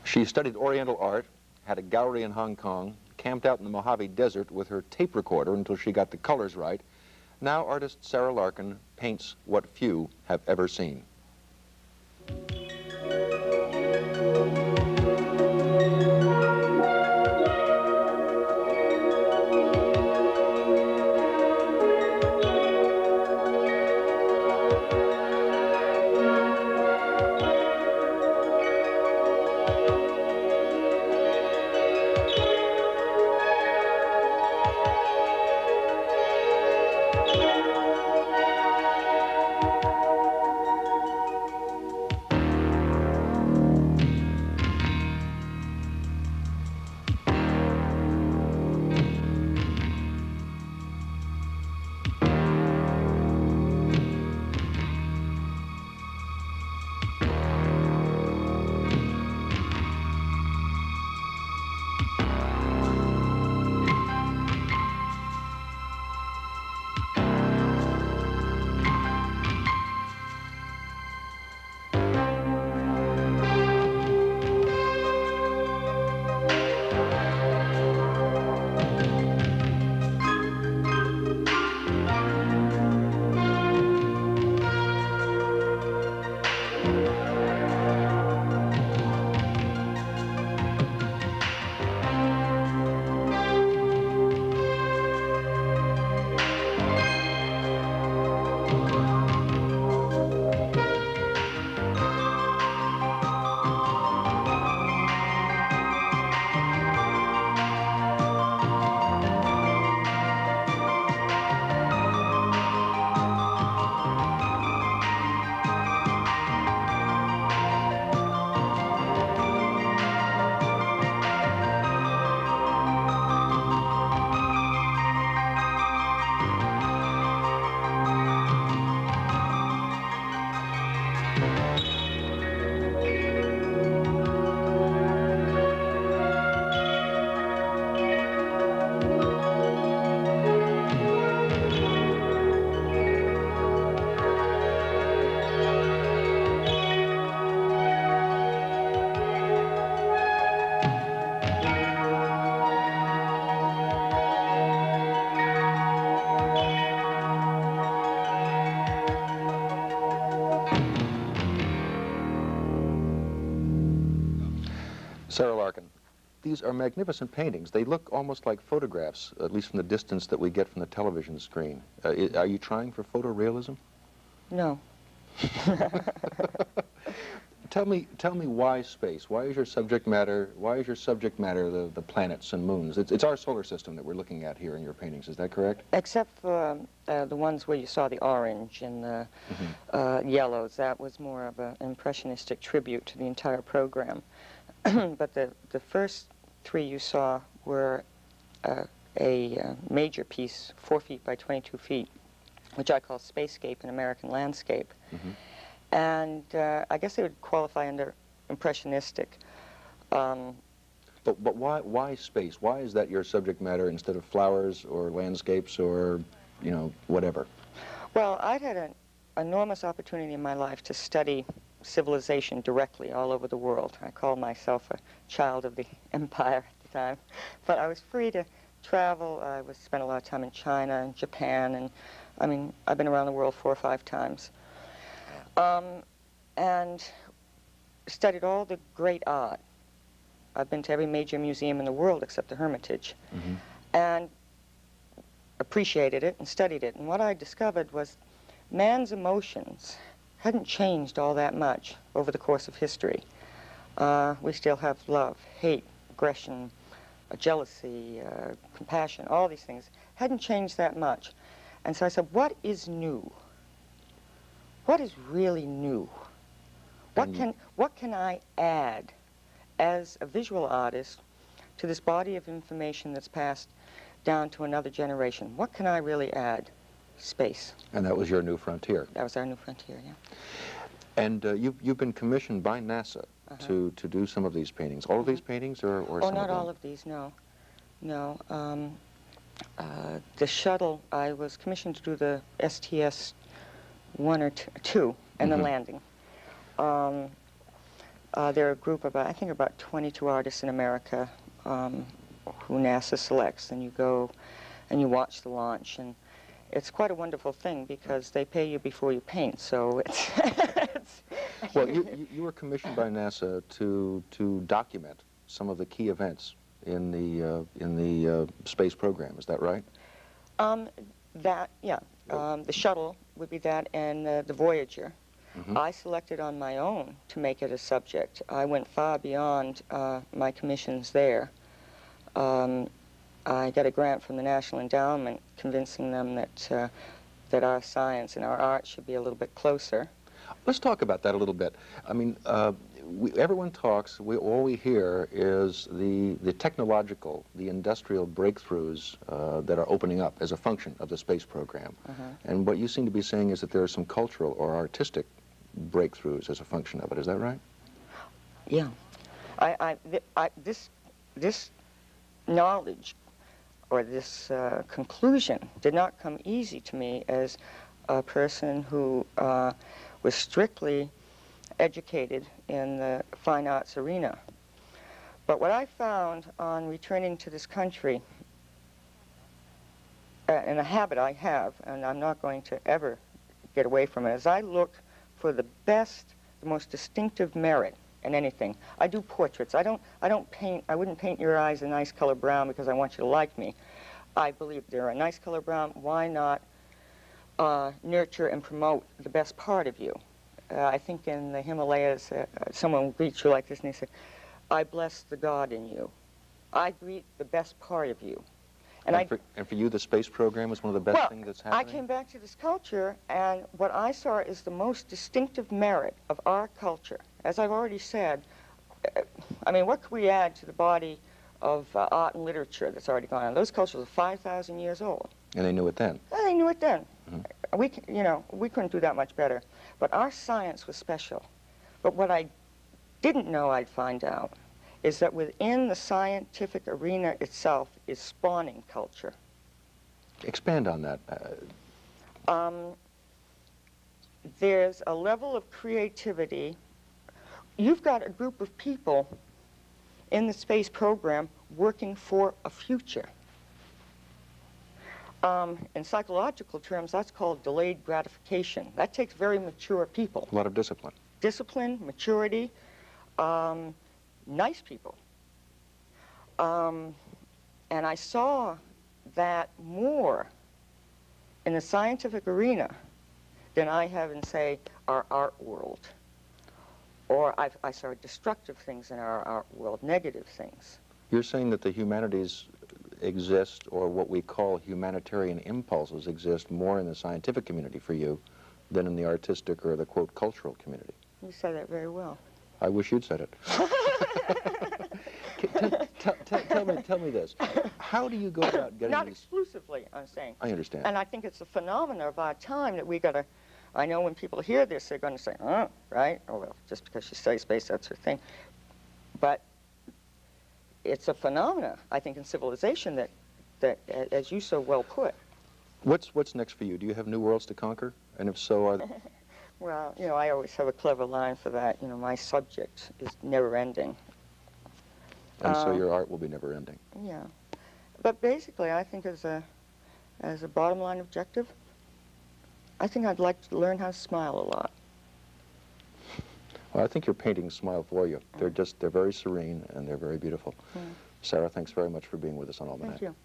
She studied Oriental art, had a gallery in Hong Kong, camped out in the Mojave Desert with her tape recorder until she got the colors right. Now artist Sara Larkin paints what few have ever seen. Sara Larkin, these are magnificent paintings. They look almost like photographs, at least from the distance that we get from the television screen. Are you trying for photorealism? No. Tell me why space? Why is your subject matter the planets and moons? It's our solar system that we're looking at here in your paintings, is that correct? Except for the ones where you saw the orange and the yellows. That was more of an impressionistic tribute to the entire program. But the first three you saw were a major piece, 4 feet by 22 feet, which I call Spacescape, an American landscape. And I guess they would qualify under impressionistic. But why space? Why is that your subject matter instead of flowers or landscapes or, you know, whatever? Well, I'd had an enormous opportunity in my life to study civilization directly all over the world. I called myself a child of the empire at the time. But I was free to travel. I spent a lot of time in China and Japan, and I mean, I've been around the world 4 or 5 times. And studied all the great art. I've been to every major museum in the world except the Hermitage. And appreciated it and studied it. And what I discovered was man's emotions hadn't changed all that much over the course of history. We still have love, hate, aggression, jealousy, compassion, all these things. Hadn't changed that much. And so I said, what is new? What is really new? What can I add as a visual artist to this body of information that's passed down to another generation? What can I really add? Space. And that was your new frontier. That was our new frontier, yeah. And you've been commissioned by NASA to do some of these paintings. All of these paintings, or some of them? Oh, not all of these, no. No. The shuttle, I was commissioned to do the STS 1 or 2 and the landing. They're a group of, I think, about 22 artists in America who NASA selects, and you go and you watch the launch, and it's quite a wonderful thing because they pay you before you paint, so it's... Well, you were commissioned by NASA to document some of the key events in the space program. Is that right? The shuttle would be that, and the Voyager. Mm-hmm. I selected on my own to make it a subject. I went far beyond my commissions there. I got a grant from the National Endowment convincing them that that our science and our art should be a little bit closer. Let's talk about that a little bit. I mean, everyone talks, all we hear is the technological, the industrial breakthroughs that are opening up as a function of the space program. And what you seem to be saying is that there are some cultural or artistic breakthroughs as a function of it. Is that right? Yeah. This knowledge or this conclusion did not come easy to me as a person who was strictly educated in the fine arts arena. But what I found on returning to this country, and a habit I have, and I'm not going to ever get away from it, is I look for the best, the most distinctive merit in anything. I do portraits. I don't paint. I wouldn't paint your eyes a nice color brown because I want you to like me. I believe they're a nice color brown. Why not nurture and promote the best part of you? I think in the Himalayas, someone will greet you like this, and they say, I bless the God in you. I greet the best part of you. And for you, the space program is one of the best things that's happening? I came back to this culture, and what I saw is the most distinctive merit of our culture. As I've already said, I mean, what could we add to the body of art and literature that's already gone on? Those cultures are 5,000 years old. And they knew it then? They knew it then. Mm-hmm. We couldn't do that much better. But our science was special. But what I didn't know I'd find out is that within the scientific arena itself is spawning culture. Expand on that. There's a level of creativity. You've got a group of people in the space program working for a future. In psychological terms, that's called delayed gratification. That takes very mature people. A lot of discipline. Discipline, maturity, nice people. And I saw that more in the scientific arena than I have in, say, our art world. Or I saw destructive things in our art world, negative things. You're saying that the humanities exist, or what we call humanitarian impulses exist more in the scientific community for you than in the artistic or the, quote, cultural community. You said that very well. I wish you'd said it. Tell me this. How do you go about getting Not these... exclusively, I'm saying. I understand. And I think it's a phenomenon of our time that we got to... I know when people hear this, they're going to say, oh, right? Oh, well, just because she studies space, that's her thing. But it's a phenomenon, I think, in civilization that as you so well put. What's next for you? Do you have new worlds to conquer? And if so, are... Well, I always have a clever line for that. My subject is never-ending. And so your art will be never-ending. Yeah. But basically, I think as a bottom-line objective, I think I'd like to learn how to smile a lot. Well, I think your paintings smile for you. They're very serene and they're very beautiful. Sara, thanks very much for being with us on Almanac. Thank you.